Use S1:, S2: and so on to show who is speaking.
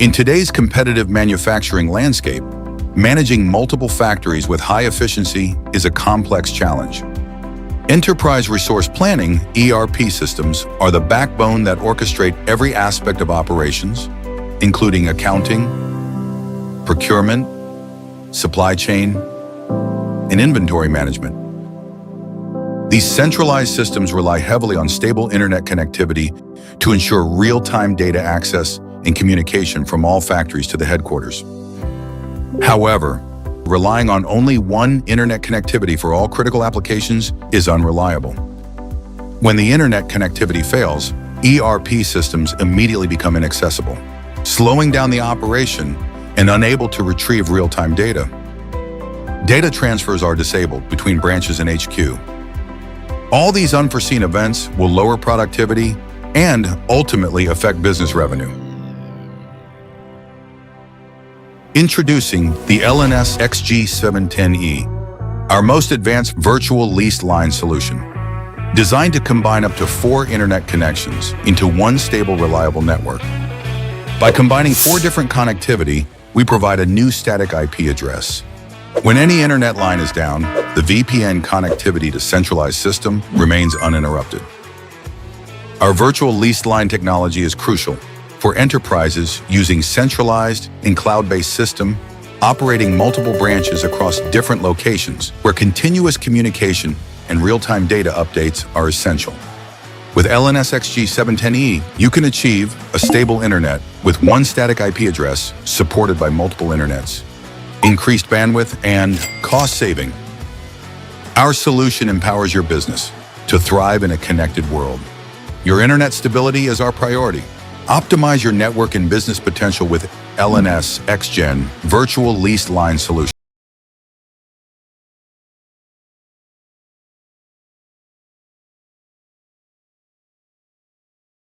S1: In today's competitive manufacturing landscape, managing multiple factories with high efficiency is a complex challenge. Enterprise Resource Planning, ERP systems, are the backbone that orchestrate every aspect of operations, including accounting, procurement, supply chain, and inventory management. These centralized systems rely heavily on stable internet connectivity to ensure real-time data access and communication from all factories to the headquarters. However, relying on only one internet connectivity for all critical applications is unreliable. When the internet connectivity fails, ERP systems immediately become inaccessible, slowing down the operation and unable to retrieve real-time data. Data transfers are disabled between branches and HQ. All these unforeseen events will lower productivity and ultimately affect business revenue. Introducing the LNS XG710E, our most advanced virtual leased line solution. Designed to combine up to 4 internet connections into one stable, reliable network. By combining 4 different connectivity, we provide a new static IP address. When any internet line is down, the VPN connectivity to centralized system remains uninterrupted. Our virtual leased line technology is crucial for enterprises using centralized and cloud-based system, operating multiple branches across different locations where continuous communication and real-time data updates are essential. With LNS XG710E, you can achieve a stable internet with one static IP address supported by multiple internets, increased bandwidth, and cost saving. Our solution empowers your business to thrive in a connected world. Your internet stability is our priority. Optimize your network and business potential with LNS XGen Virtual Leased Line Solution.